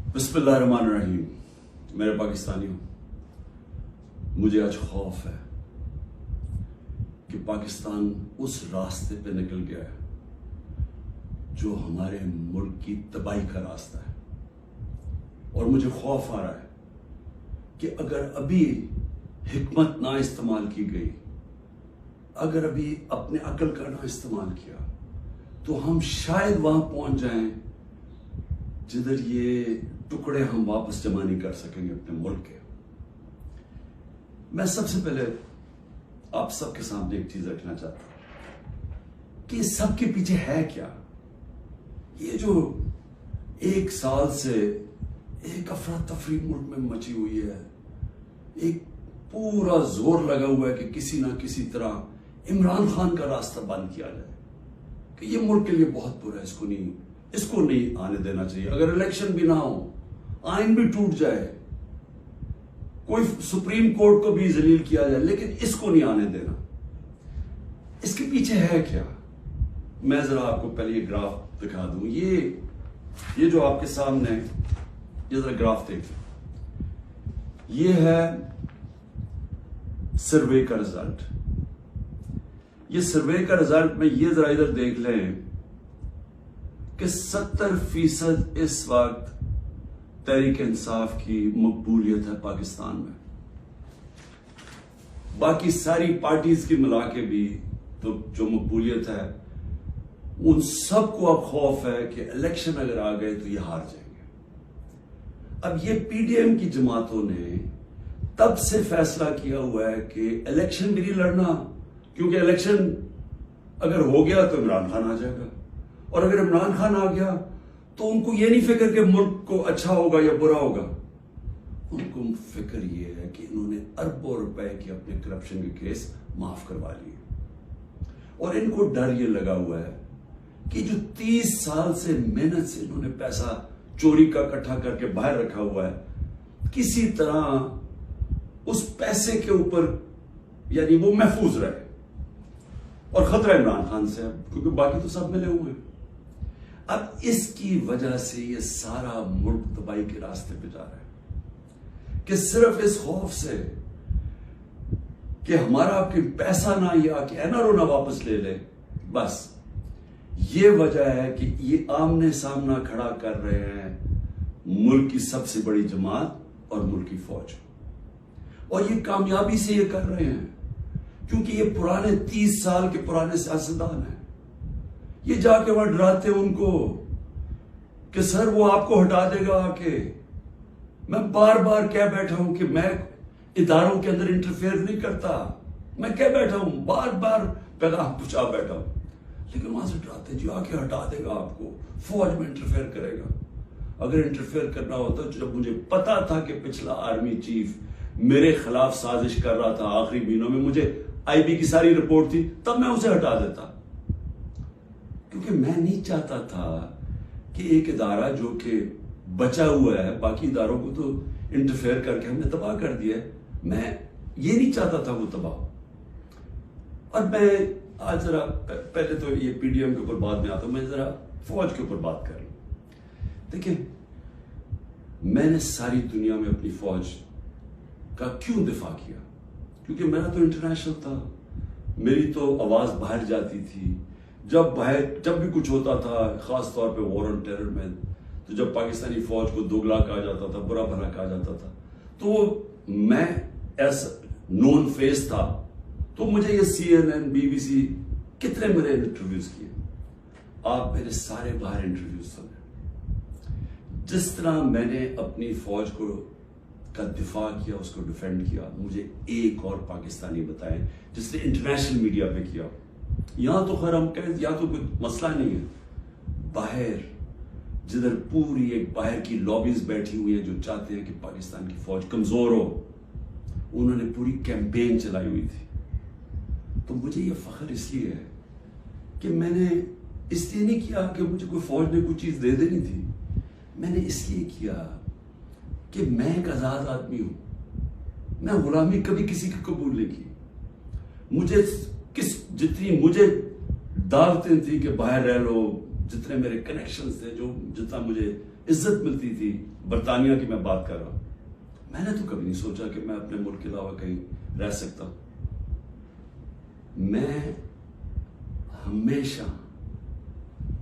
बिस्मिल्लाहिर्रहमानिर्रहीम। मेरे पाकिस्तानियों, मुझे आज खौफ है कि पाकिस्तान उस रास्ते पे निकल गया है जो हमारे मुल्क की तबाही का रास्ता है। और मुझे खौफ आ रहा है कि अगर अभी हिकमत ना इस्तेमाल की गई, अगर अभी अपने अकल का ना इस्तेमाल किया, तो हम शायद वहां पहुंच जाएं जिधर ये टुकड़े हम वापस जमा नहीं कर सकेंगे अपने मुल्क के। मैं सबसे पहले आप सबके सामने एक चीज रखना चाहता हूं कि सबके पीछे है क्या। ये जो एक साल से एक अफरा तफरी मुल्क में मची हुई है, एक पूरा जोर लगा हुआ है कि किसी ना किसी तरह इमरान खान का रास्ता बंद किया जाए, कि ये मुल्क के लिए बहुत बुरा है, इसको नहीं आने देना चाहिए। अगर इलेक्शन भी ना हो, आइन भी टूट जाए, कोई सुप्रीम कोर्ट को भी जलील किया जाए, लेकिन इसको नहीं आने देना। इसके पीछे है क्या? मैं जरा आपको पहले ये ग्राफ दिखा दूं। ये जो आपके सामने, ये जरा ग्राफ देखिए। ये है सर्वे का रिजल्ट। ये सर्वे का रिजल्ट में ये जरा इधर देख लें कि 70% इस वक्त तहरीक इंसाफ की मकबूलियत है पाकिस्तान में। बाकी सारी पार्टीज की मिला के भी तो जो मकबूलियत है, उन सबको अब खौफ है कि इलेक्शन अगर आ गए तो ये हार जाएंगे। अब ये पीडीएम की जमातों ने तब से फैसला किया हुआ है कि इलेक्शन भी नहीं लड़ना, क्योंकि इलेक्शन अगर हो गया तो इमरान खान आ जाएगा, और अगर इमरान खान आ गया तो उनको ये नहीं फिक्र कि मुल्क को अच्छा होगा या बुरा होगा। उनको फिक्र ये है कि इन्होंने अरबों रुपए के अपने करप्शन के केस माफ करवा लिए, और इनको डर ये लगा हुआ है कि जो 30 साल से मेहनत से इन्होंने पैसा चोरी का इकट्ठा करके बाहर रखा हुआ है, किसी तरह उस पैसे के ऊपर यानी वो महफूज रहे। और खतरा इमरान खान से है, क्योंकि बाकी तो सब मिले हुए हैं। अब इसकी वजह से ये सारा मुल्क तबाही के रास्ते पे जा रहा है, कि सिर्फ इस खौफ से कि हमारा आपके पैसा ना या कि एनआरओ ना वापस ले ले, बस ये वजह है कि ये आमने सामना खड़ा कर रहे हैं मुल्क की सबसे बड़ी जमात और मुल्क की फौज। और ये कामयाबी से ये कर रहे हैं क्योंकि ये पुराने 30 साल के पुराने सियासतदान हैं। ये जाके वहां डराते उनको कि सर वो आपको हटा देगा आके। मैं बार बार कह बैठा हूं कि मैं इदारों के अंदर इंटरफेयर नहीं करता, मैं कह बैठा हूं, बार बार पैगाम पहुंचा बैठा हूं, लेकिन वहां से डराते जी आके हटा देगा आपको, फौज में इंटरफेयर करेगा। अगर इंटरफेयर करना होता तो जब मुझे पता था कि पिछला आर्मी चीफ मेरे खिलाफ साजिश कर रहा था, आखिरी महीनों में मुझे आईबी की सारी रिपोर्ट थी, तब मैं उसे हटा देता, क्योंकि मैं नहीं चाहता था कि एक इदारा जो कि बचा हुआ है, बाकी इदारों को तो इंटरफेयर करके हमने तबाह कर दिया है, मैं ये नहीं चाहता था वो तबाह। और मैं आज जरा पहले तो ये पीडीएम के ऊपर बाद में आता हूं, मैं जरा फौज के ऊपर बात कर लूं। देखिए, मैंने सारी दुनिया में अपनी फौज का क्यों दिफा किया? क्योंकि मेरा तो इंटरनेशनल था, मेरी तो आवाज बाहर जाती थी। जब भी कुछ होता था, खास तौर पे वॉर ऑन टेरर में, तो जब पाकिस्तानी फौज को दोगला कहा जाता था, बुरा भला कहा जाता था, तो मैं एज नोन फेस था, तो मुझे ये CNN, BBC कितने मेरे इंटरव्यूज किए। आप मेरे सारे बाहर इंटरव्यूज सुने। जिस तरह मैंने अपनी फौज का दिफा किया, उसको डिफेंड किया, मुझे एक और पाकिस्तानी बताएं जिसने इंटरनेशनल मीडिया पे किया। यहां तो खैर हम कहें, या तो कोई मसला नहीं है, बाहर जिधर पूरी एक बाहर की लॉबीज बैठी हुई है जो चाहते हैं कि पाकिस्तान की फौज कमजोर हो, उन्होंने पूरी कैंपेन चलाई हुई थी। तो मुझे यह फख्र इसलिए है कि मैंने इसलिए नहीं किया कि मुझे कोई फौज ने कोई चीज दे देनी थी, मैंने इसलिए किया कि मैं एक आजाद आदमी हूं। मैं गुलामी कभी किसी की कबूल नहीं की। मुझे जितनी मुझे दावतें थी कि बाहर रह लो, جتنے میرے کنیکشنز تھے, جو جتنا مجھے عزت ملتی تھی, برطانیہ کی میں بات کر رہا ہوں, میں نے تو کبھی نہیں سوچا کہ میں اپنے ملک کے علاوہ کہیں رہ سکتا ہوں. میں ہمیشہ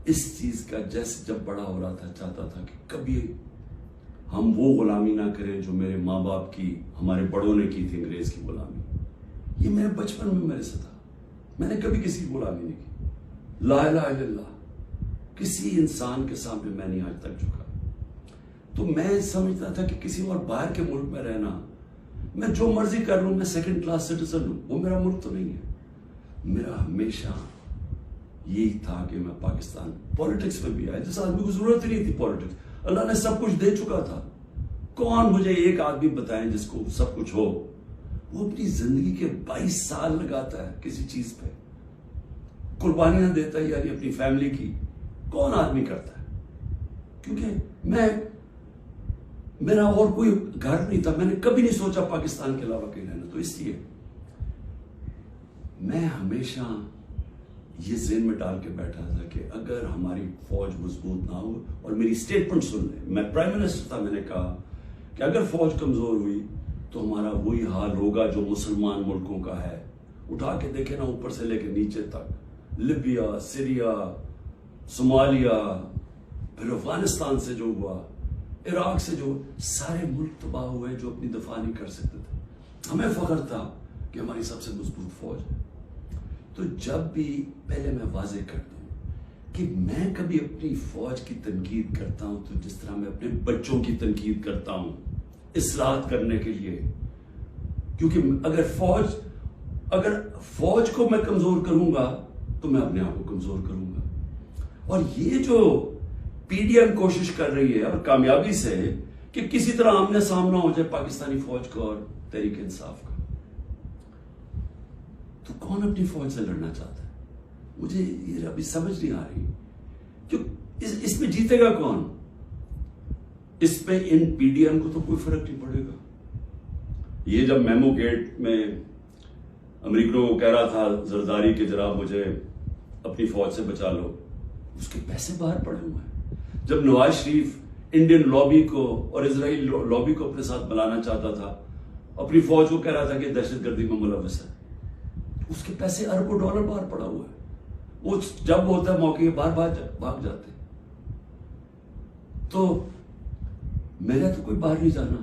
اس چیز کا جیسے جب بڑا ہو رہا تھا چاہتا تھا کہ کبھی ہم وہ غلامی نہ کریں جو میرے ماں باپ کی, ہمارے بڑوں نے کی تھی, انگریز کی غلامی. یہ میرے بچپن میں میرے سے تھا, میں نے کبھی کسی کی غلامی نہیں کی. لا الہ الا اللہ, کسی انسان کے سامنے میں نہیں آج تک جھکا. تو میں سمجھتا تھا کہ کسی اور باہر کے ملک میں رہنا, میں جو مرضی کر لوں, میں سیکنڈ کلاس سٹیزن ہوں, وہ میرا ملک تو نہیں ہے. میرا ہمیشہ یہی تھا کہ میں پاکستان, پولیٹکس میں بھی آیا جس آدمی کو ضرورت ہی نہیں تھی پولیٹکس, اللہ نے سب کچھ دے چکا تھا. کون مجھے ایک آدمی بتائیں جس کو سب کچھ ہو, وہ اپنی زندگی کے 22 سال لگاتا ہے کسی چیز پہ, قربانیاں دیتا ہے, یعنی اپنی فیملی کی. کون آدمی کرتا ہے؟ کیونکہ میرا اور کوئی گھر نہیں تھا, میں نے کبھی نہیں سوچا پاکستان کے علاوہ کہیں رہنا. تو اس لیے میں ہمیشہ یہ ذہن میں ڈال کے بیٹھا تھا کہ اگر ہماری فوج مضبوط نہ ہو, اور میری سٹیٹمنٹ سن لیں, میں پرائم منسٹر تھا, میں نے کہا کہ اگر فوج کمزور ہوئی تو ہمارا وہی حال ہوگا جو مسلمان ملکوں کا ہے. اٹھا کے دیکھیں نا, اوپر سے لے کے نیچے تک, لیبیا, سیریا, صومالیہ, پھر افغانستان سے جو ہوا, عراق سے جو, سارے ملک تباہ ہوئے جو اپنی دفاع نہیں کر سکتے تھے. ہمیں فخر تھا کہ ہماری سب سے مضبوط فوج ہے. تو جب بھی, پہلے میں واضح کر دوں کہ میں کبھی اپنی فوج کی تنقید کرتا ہوں تو جس طرح میں اپنے بچوں کی تنقید کرتا ہوں اصلاحات کرنے کے لیے. کیونکہ اگر فوج کو میں کمزور کروں گا تو میں اپنے آپ کو کمزور کروں گا. اور یہ جو پی ڈی ایم کوشش کر رہی ہے, اور کامیابی سے, کہ کسی طرح آمنے سامنا ہو جائے پاکستانی فوج کو اور تحریک انصاف کا, تو کون اپنی فوج سے لڑنا چاہتا ہے؟ مجھے یہ ابھی سمجھ نہیں آ رہی کہ اس میں جیتے گا کون؟ اس پہ ان پی ڈی ایم کو تو کوئی فرق نہیں پڑے گا. یہ جب میمو گیٹ میں امریکہ کو کہہ رہا تھا زرداری کہ جناب مجھے اپنی فوج سے بچا لو, اس کے پیسے باہر پڑے ہوئے ہیں. جب نواز شریف انڈین لابی کو اور اسرائیل لابی کو اپنے ساتھ بلانا چاہتا تھا, اپنی فوج کو کہہ رہا تھا کہ دہشت گردی میں ملوث ہے, اس کے پیسے اربوں ڈالر باہر پڑا ہوا ہے. وہ جب ہوتا ہے موقع باہر بھاگ جاتے. تو میں نے تو کوئی باہر نہیں جانا,